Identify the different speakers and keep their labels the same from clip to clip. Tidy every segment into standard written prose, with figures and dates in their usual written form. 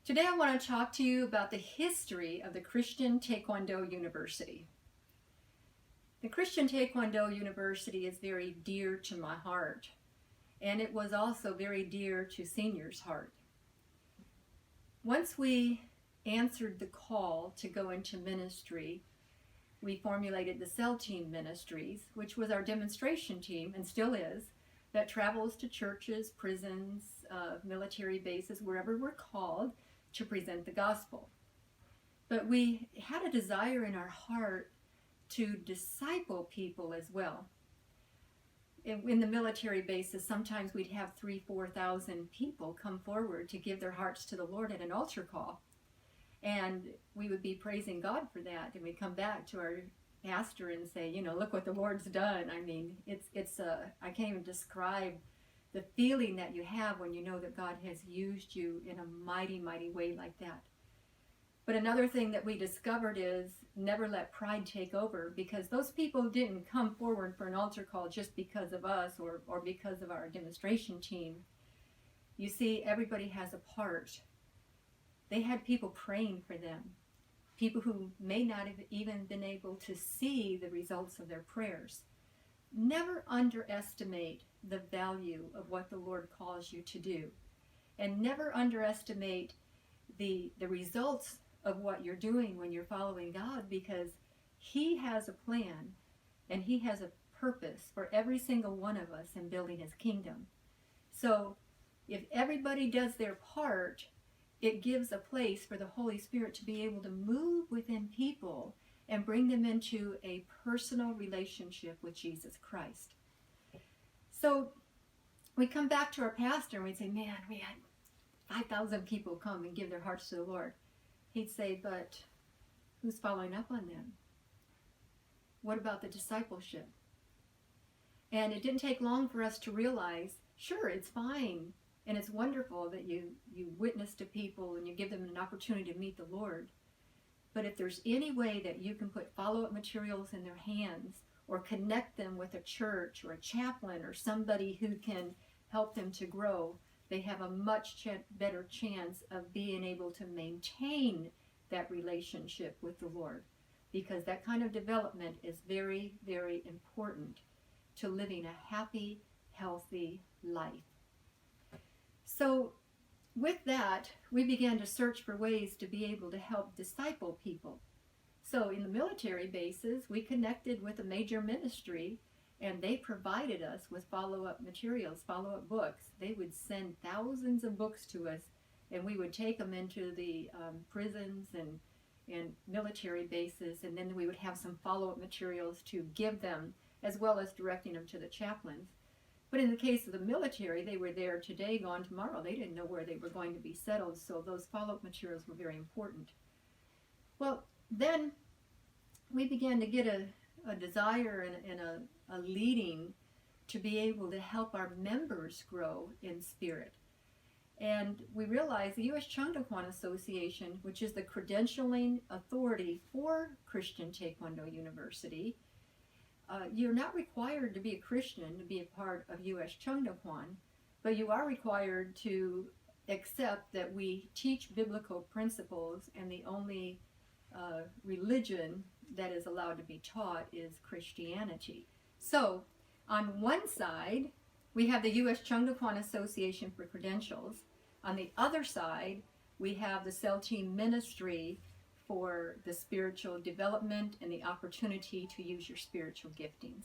Speaker 1: Today I want to talk to you about the history of the Christian Taekwondo University. The Christian Taekwondo University is very dear to my heart, and it was also very dear to Senior's heart. Once we answered the call to go into ministry, we formulated the Cell Team Ministries, which was our demonstration team, and still is, that travels to churches, prisons, military bases, wherever we're called, to present the gospel. But we had a desire in our heart to disciple people as well. In the military bases, sometimes we'd have 3,000-4,000 people come forward to give their hearts to the Lord at an altar call. And we would be praising God for that. And we'd come back to our pastor and say, look what the Lord's done. I mean, I can't even describe the feeling that you have when you know that God has used you in a mighty, mighty way like that. But another thing that we discovered is never let pride take over, because those people didn't come forward for an altar call just because of us or because of our demonstration team. You see, everybody has a part. They had people praying for them, people who may not have even been able to see the results of their prayers. Never underestimate the value of what the Lord calls you to do, and never underestimate the results of what you're doing when you're following God, because He has a plan and He has a purpose for every single one of us in building His kingdom. So if everybody does their part, it gives a place for the Holy Spirit to be able to move within people and bring them into a personal relationship with Jesus Christ. So we come back to our pastor and we'd say, man, we had 5,000 people come and give their hearts to the Lord. He'd say, but who's following up on them? What about the discipleship? And it didn't take long for us to realize, sure, it's fine and it's wonderful that you witness to people and you give them an opportunity to meet the Lord. But if there's any way that you can put follow-up materials in their hands or connect them with a church or a chaplain or somebody who can help them to grow, they have a much better chance of being able to maintain that relationship with the Lord, because that kind of development is very, very important to living a happy, healthy life. So with that, we began to search for ways to be able to help disciple people. So in the military bases, we connected with a major ministry, and they provided us with follow-up materials, follow-up books. They would send thousands of books to us, and we would take them into the prisons and military bases, and then we would have some follow-up materials to give them, as well as directing them to the chaplains. But in the case of the military, they were there today, gone tomorrow. They didn't know where they were going to be settled, so those follow-up materials were very important. Well, then we began to get a desire and a leading to be able to help our members grow in spirit. And we realized the U.S. Changdequan Association, which is the credentialing authority for Christian Taekwondo University, you're not required to be a Christian to be a part of U.S. Changdequan, but you are required to accept that we teach biblical principles, and the only religion that is allowed to be taught is Christianity. So on one side, we have the U.S. Changdequan Association for credentials. On the other side, we have the Cell Team Ministry for the spiritual development and the opportunity to use your spiritual giftings.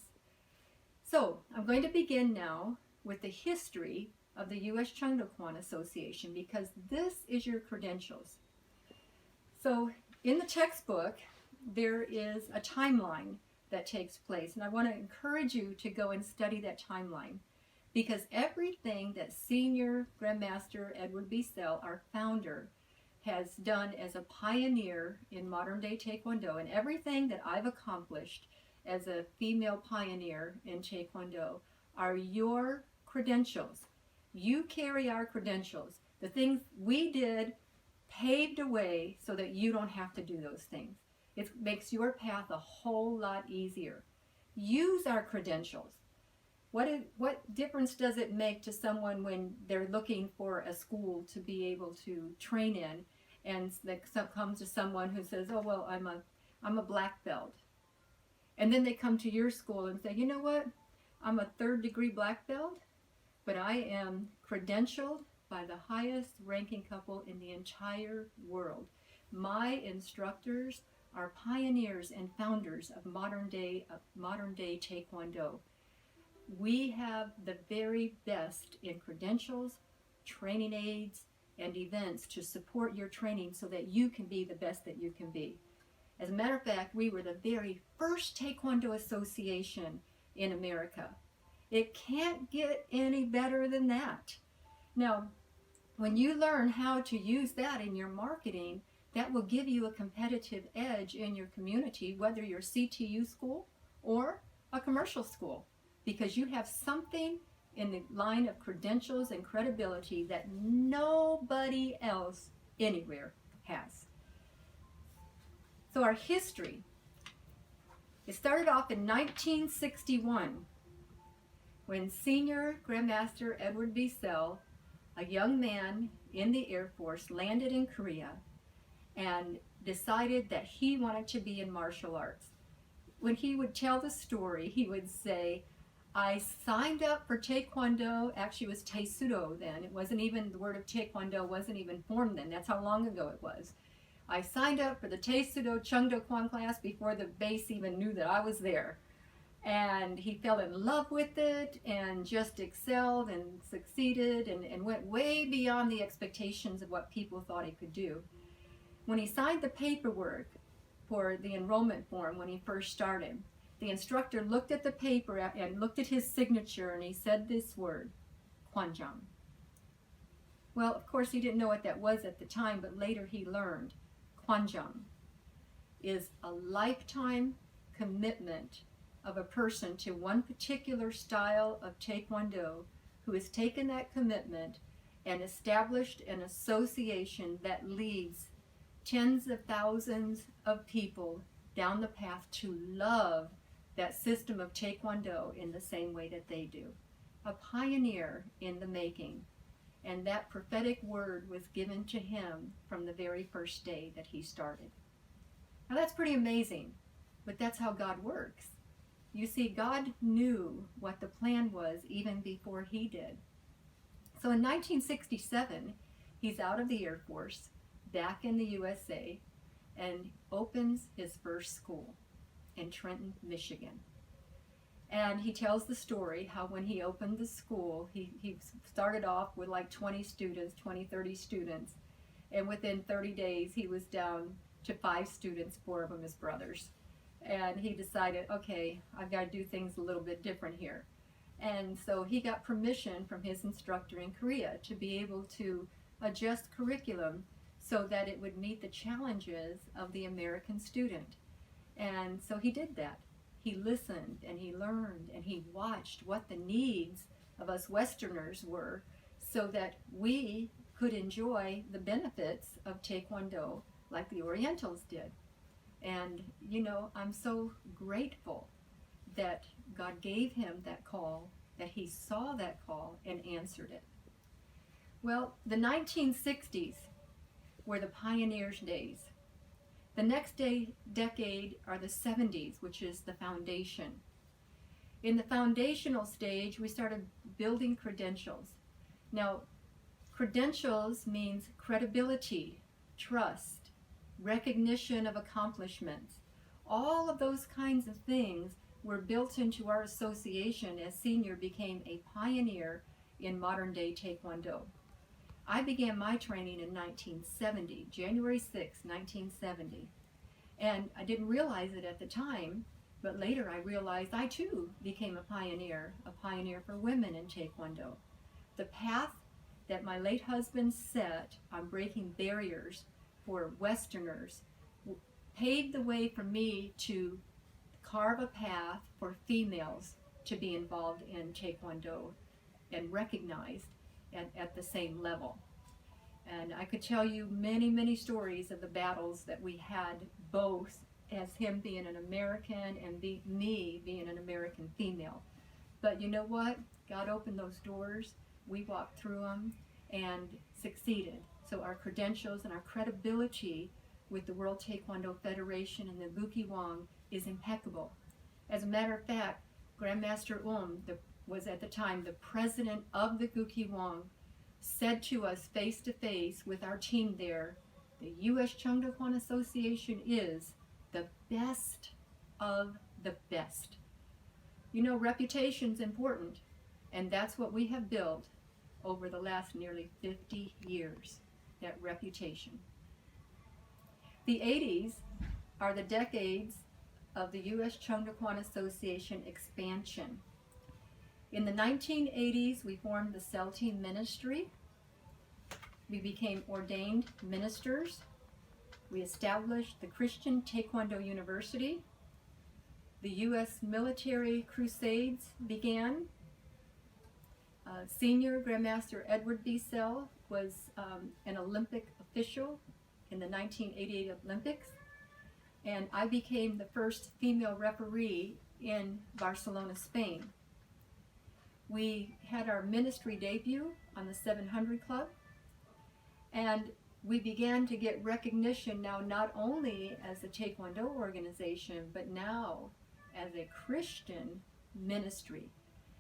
Speaker 1: So I'm going to begin now with the history of the U.S. Changdequan Association, because this is your credentials. So in the textbook, there is a timeline that takes place, and I want to encourage you to go and study that timeline, because everything that Senior Grandmaster Edward B. Sell, our founder, has done as a pioneer in modern day Taekwondo, and everything that I've accomplished as a female pioneer in Taekwondo are your credentials. You carry our credentials. The things we did paved a way so that you don't have to do those things. It makes your path a whole lot easier. Use our credentials. What difference does it make to someone when they're looking for a school to be able to train in, and that comes to someone who says, "Oh well, I'm a black belt," and then they come to your school and say, "You know what? I'm a third degree black belt, but I am credentialed by the highest ranking couple in the entire world. My instructors are pioneers and founders of modern day Taekwondo. We have the very best in credentials, training aids, and events to support your training so that you can be the best that you can be." As a matter of fact, we were the very first Taekwondo association in America. It can't get any better than that. Now, when you learn how to use that in your marketing, that will give you a competitive edge in your community, whether you're CTU school or a commercial school, because you have something in the line of credentials and credibility that nobody else anywhere has. So our history, it started off in 1961 when Senior Grandmaster Edward Wiesel, a young man in the Air Force, landed in Korea and decided that he wanted to be in martial arts. When he would tell the story, he would say, "I signed up for Taekwondo." Actually, it was Taesudo then. It wasn't even, the word of Taekwondo wasn't even formed then. That's how long ago it was. "I signed up for the Taesudo Chungdo Kwan class before the base even knew that I was there." And he fell in love with it and just excelled and succeeded and went way beyond the expectations of what people thought he could do. When he signed the paperwork for the enrollment form when he first started, the instructor looked at the paper and looked at his signature, and he said this word, "Kwanjang." Well, of course, he didn't know what that was at the time, but later he learned Kwanjang is a lifetime commitment of a person to one particular style of Taekwondo who has taken that commitment and established an association that leads tens of thousands of people down the path to love that system of Taekwondo in the same way that they do. A pioneer in the making. And that prophetic word was given to him from the very first day that he started. Now that's pretty amazing, but that's how God works. You see, God knew what the plan was even before he did. So in 1967, he's out of the Air Force, back in the USA, and opens his first school in Trenton, Michigan. And he tells the story how when he opened the school, he started off with like 20 students, 20, 30 students. And within 30 days, he was down to 5 students, 4 of them his brothers. And he decided, okay, I've got to do things a little bit different here. And so he got permission from his instructor in Korea to be able to adjust curriculum so that it would meet the challenges of the American student. And so he did that. He listened and he learned and he watched what the needs of us Westerners were so that we could enjoy the benefits of Taekwondo like the Orientals did. And, you know, I'm so grateful that God gave him that call, that he saw that call and answered it. Well, the 1960s were the pioneers' days. The next decade are the 70s, which is the foundation. In the foundational stage, we started building credentials. Now, credentials means credibility, trust, recognition of accomplishments. All of those kinds of things were built into our association as Senior became a pioneer in modern day Taekwondo. I began my training in 1970, January 6, 1970. And I didn't realize it at the time, but later I realized I too became a pioneer for women in Taekwondo. The path that my late husband set on breaking barriers for Westerners paved the way for me to carve a path for females to be involved in Taekwondo and recognized at the same level. And I could tell you many, many stories of the battles that we had, both as him being an American and me being an American female. But you know what? God opened those doors. We walked through them and succeeded. So our credentials and our credibility with the World Taekwondo Federation and the Guki Wang is impeccable. As a matter of fact, Grandmaster was at the time the president of the Guki Wang, said to us face to face with our team there, the U.S. Cheongdo Association is the best of the best. You know, reputation's important, and that's what we have built over the last nearly 50 years, that reputation. The 80s are the decades of the U.S. Cheongdo Association expansion. In the 1980s, we formed the Cell Team Ministry. We became ordained ministers. We established the Christian Taekwondo University. The U.S. military crusades began. Senior Grandmaster Edward B. Sell was an Olympic official in the 1988 Olympics. And I became the first female referee in Barcelona, Spain. We had our ministry debut on the 700 Club, and we began to get recognition now not only as a Taekwondo organization, but now as a Christian ministry.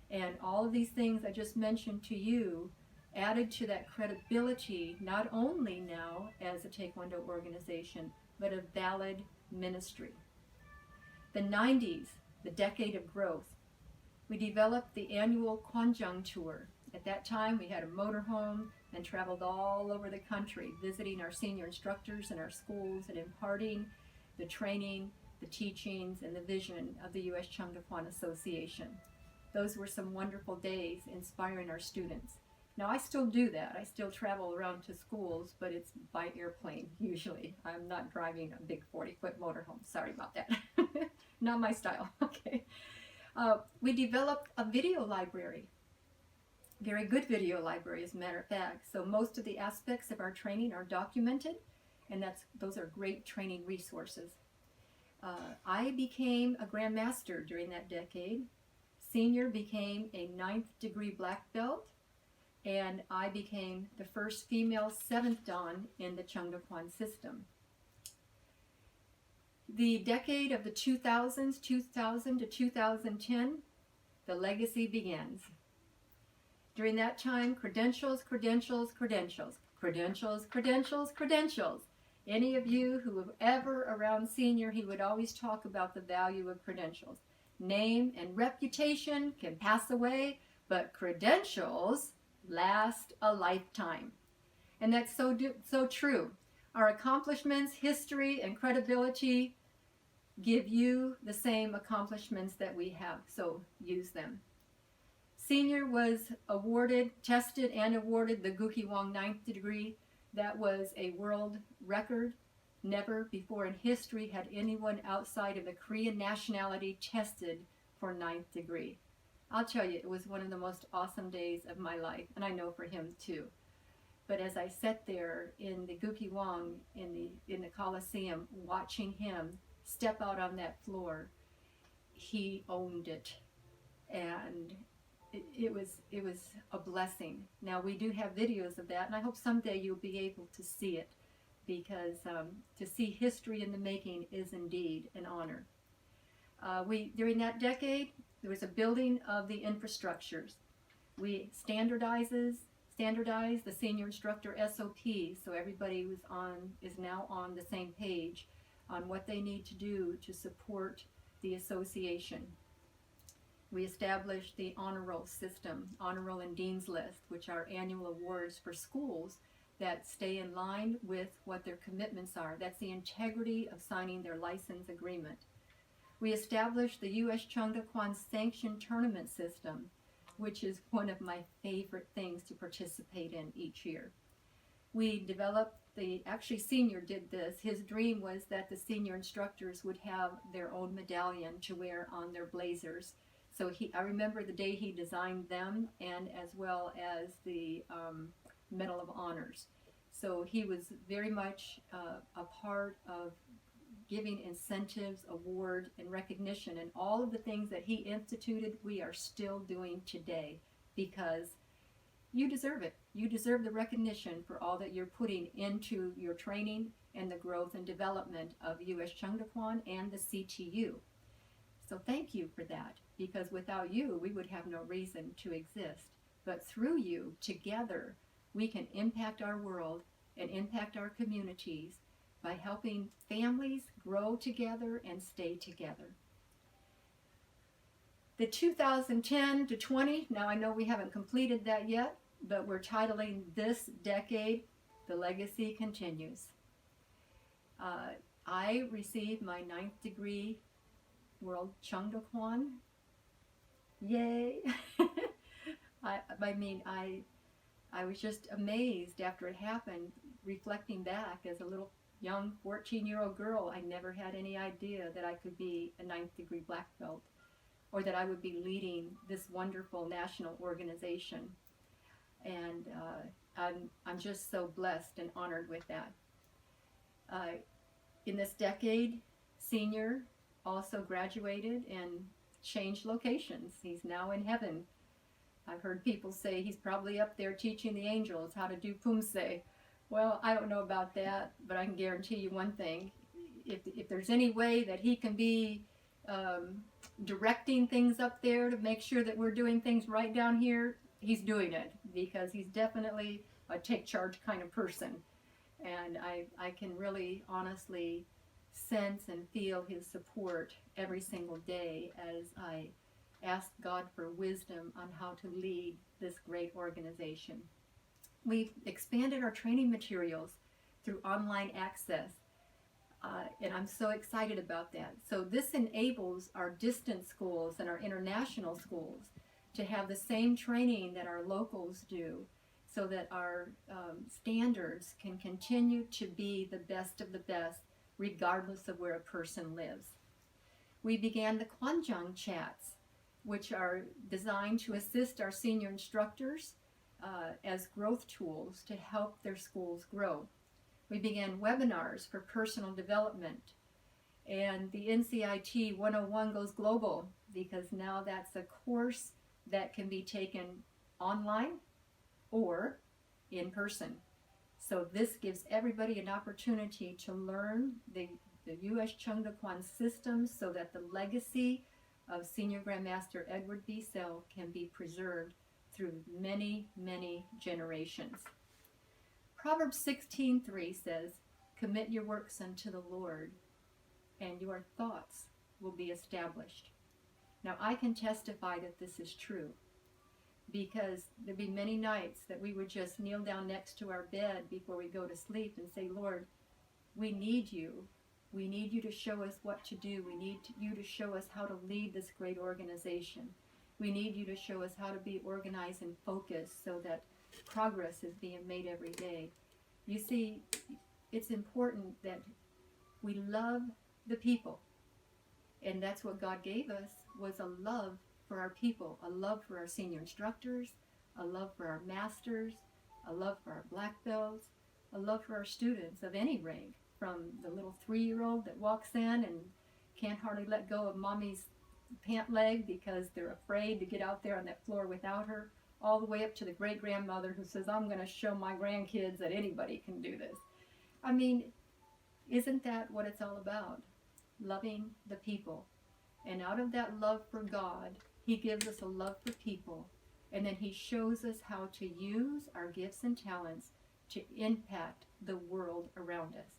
Speaker 1: And all of these things I just mentioned to you added to that credibility, not only now as a Taekwondo organization, but a valid ministry. The 90s, the decade of growth. We developed the annual Kwanjang Tour. At that time, we had a motorhome and traveled all over the country, visiting our senior instructors in our schools and imparting the training, the teachings, and the vision of the U.S. Cheongdo Association. Those were some wonderful days inspiring our students. Now, I still do that. I still travel around to schools, but it's by airplane, usually. I'm not driving a big 40-foot motorhome. Sorry about that. Not my style. Okay. We developed a video library. Very good video library, as a matter of fact. So most of the aspects of our training are documented, and those are great training resources. I became a Grandmaster during that decade. Senior became a 9th degree black belt, and I became the first female 7th Dan in the Cheongdo system. The decade of the 2000s, 2000 to 2010, the legacy begins. During that time, credentials, credentials, credentials, credentials, credentials, credentials. Any of you who were ever around Senior, he would always talk about the value of credentials. Name and reputation can pass away, but credentials last a lifetime. And that's so true. Our accomplishments, history, and credibility give you the same accomplishments that we have, so use them. Senior was tested and awarded the Guki Wang 9th degree. That was a world record. Never before in history had anyone outside of the Korean nationality tested for 9th degree. I'll tell you, it was one of the most awesome days of my life, and I know for him too. But as I sat there in the Guki Wang in the Coliseum, watching him step out on that floor, he owned it, and it was a blessing. Now we do have videos of that, and I hope someday you'll be able to see it, because to see history in the making is indeed an honor. During that decade, there was a building of the infrastructures. We standardized the senior instructor SOPs, so everybody is now on the same page on what they need to do to support the association. We established the honor roll system, honor roll and dean's list, which are annual awards for schools that stay in line with what their commitments are. That's the integrity of signing their license agreement. We established the U.S. Cheongdo sanctioned tournament system, which is one of my favorite things to participate in each year. We developed actually Senior did this. His dream was that the senior instructors would have their own medallion to wear on their blazers. So I remember the day he designed them, and as well as the Medal of Honors. So he was very much a part of giving incentives, award, and recognition, and all of the things that he instituted, we are still doing today because you deserve it. You deserve the recognition for all that you're putting into your training and the growth and development of U.S. Cheung Kwan and the CTU. So thank you for that, because without you, we would have no reason to exist. But through you, together, we can impact our world and impact our communities by helping families grow together and stay together. The 2010 to 20, now I know we haven't completed that yet, but we're titling this decade, The Legacy Continues. I received my 9th degree World Cheung Kwan. Yay! I was just amazed after it happened, reflecting back as a little young 14-year-old girl. I never had any idea that I could be a 9th degree black belt, or that I would be leading this wonderful national organization. And I'm just so blessed and honored with that. In this decade, Senior also graduated and changed locations. He's now in heaven. I've heard people say he's probably up there teaching the angels how to do pumse. Well, I don't know about that, but I can guarantee you one thing. If there's any way that he can be directing things up there to make sure that we're doing things right down here, he's doing it, because he's definitely a take charge kind of person. And I can really honestly sense and feel his support every single day as I ask God for wisdom on how to lead this great organization. We've expanded our training materials through online access, and I'm so excited about that. So this enables our distance schools and our international schools to have the same training that our locals do, so that our standards can continue to be the best of the best, regardless of where a person lives. We began the Kwanjang chats, which are designed to assist our senior instructors as growth tools to help their schools grow. We began webinars for personal development, and the NCIT 101 goes global, because now that's a course that can be taken online or in person. So this gives everybody an opportunity to learn the U.S. Cheung Kwan systems, so that the legacy of Senior Grandmaster Edward B. Sell can be preserved through many, many generations. Proverbs 16:3 says, "Commit your works unto the Lord, and your thoughts will be established." Now I can testify that this is true, because there'd be many nights that we would just kneel down next to our bed before we go to sleep and say, "Lord, we need you. We need you to show us what to do. We need you to show us how to lead this great organization. We need you to show us how to be organized and focused, so that progress is being made every day." You see, it's important that we love the people. And that's what God gave us, was a love for our people, a love for our senior instructors, a love for our masters, a love for our black belts, a love for our students of any rank, from the little 3-year-old that walks in and can't hardly let go of mommy's pant leg because they're afraid to get out there on that floor without her, all the way up to the great-grandmother who says, "I'm going to show my grandkids that anybody can do this." I mean, isn't that what it's all about? Loving the people. And out of that love for God, he gives us a love for people, and then he shows us how to use our gifts and talents to impact the world around us.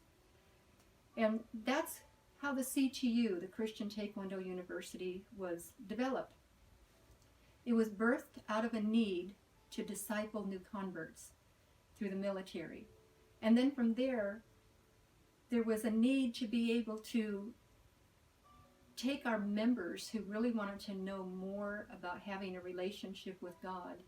Speaker 1: And that's how the CTU, the Christian Taekwondo University, was developed. It was birthed out of a need to disciple new converts through the military. And then from there was a need to be able to take our members who really wanted to know more about having a relationship with God,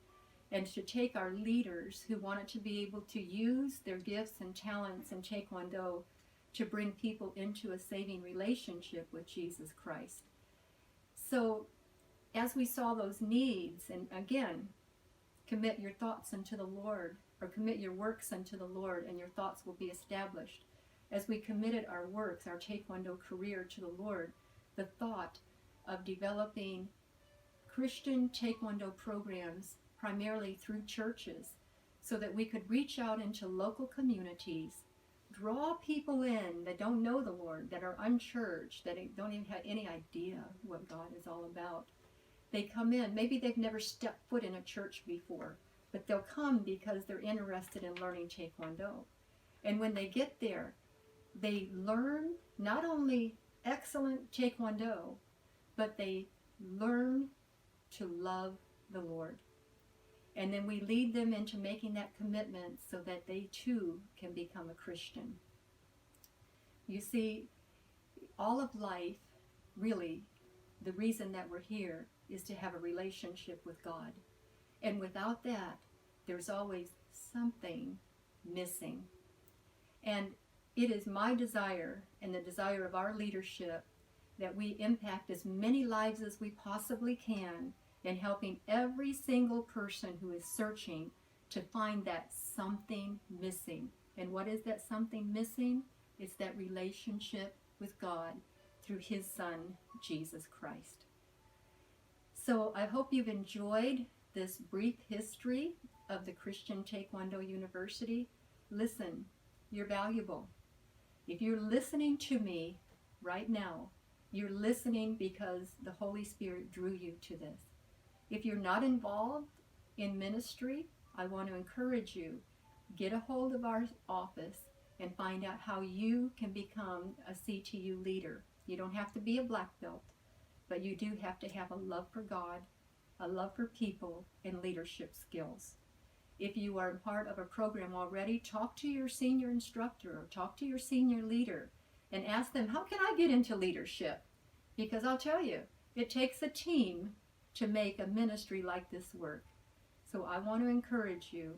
Speaker 1: and to take our leaders who wanted to be able to use their gifts and talents in Taekwondo to bring people into a saving relationship with Jesus Christ. So as we saw those needs, and again, commit your thoughts unto the Lord, or commit your works unto the Lord, and your thoughts will be established. as we committed our works, our Taekwondo career to the Lord, the thought of developing Christian Taekwondo programs primarily through churches so that we could reach out into local communities, draw people in that don't know the Lord, that are unchurched, that don't even have any idea what God is all about. They come in, maybe they've never stepped foot in a church before, but they'll come because they're interested in learning Taekwondo. And when they get there, they learn not only excellent Taekwondo, but they learn to love the Lord. And then we lead them into making that commitment so that they too can become a Christian. You see, all of life, really, the reason that we're here is to have a relationship with God. And without that, there's always something missing. And it is my desire and the desire of our leadership that we impact as many lives as we possibly can in helping every single person who is searching to find that something missing. And what is that something missing? It's that relationship with God through His Son, Jesus Christ. So I hope you've enjoyed this brief history of the Christian Taekwondo University. Listen, you're valuable. If you're listening to me right now, you're listening because the Holy Spirit drew you to this. If you're not involved in ministry, I want to encourage you, get a hold of our office and find out how you can become a CTU leader. You don't have to be a black belt, but you do have to have a love for God, a love for people, and leadership skills. If you are part of a program already, talk to your senior instructor or talk to your senior leader and ask them, how can I get into leadership? Because I'll tell you, it takes a team to make a ministry like this work. So I want to encourage you,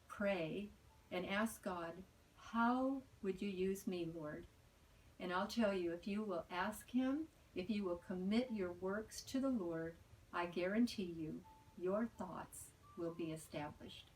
Speaker 1: pray and ask God, how would you use me, Lord? And I'll tell you, if you will ask Him, if you will commit your works to the Lord, I guarantee you, your thoughts will be established.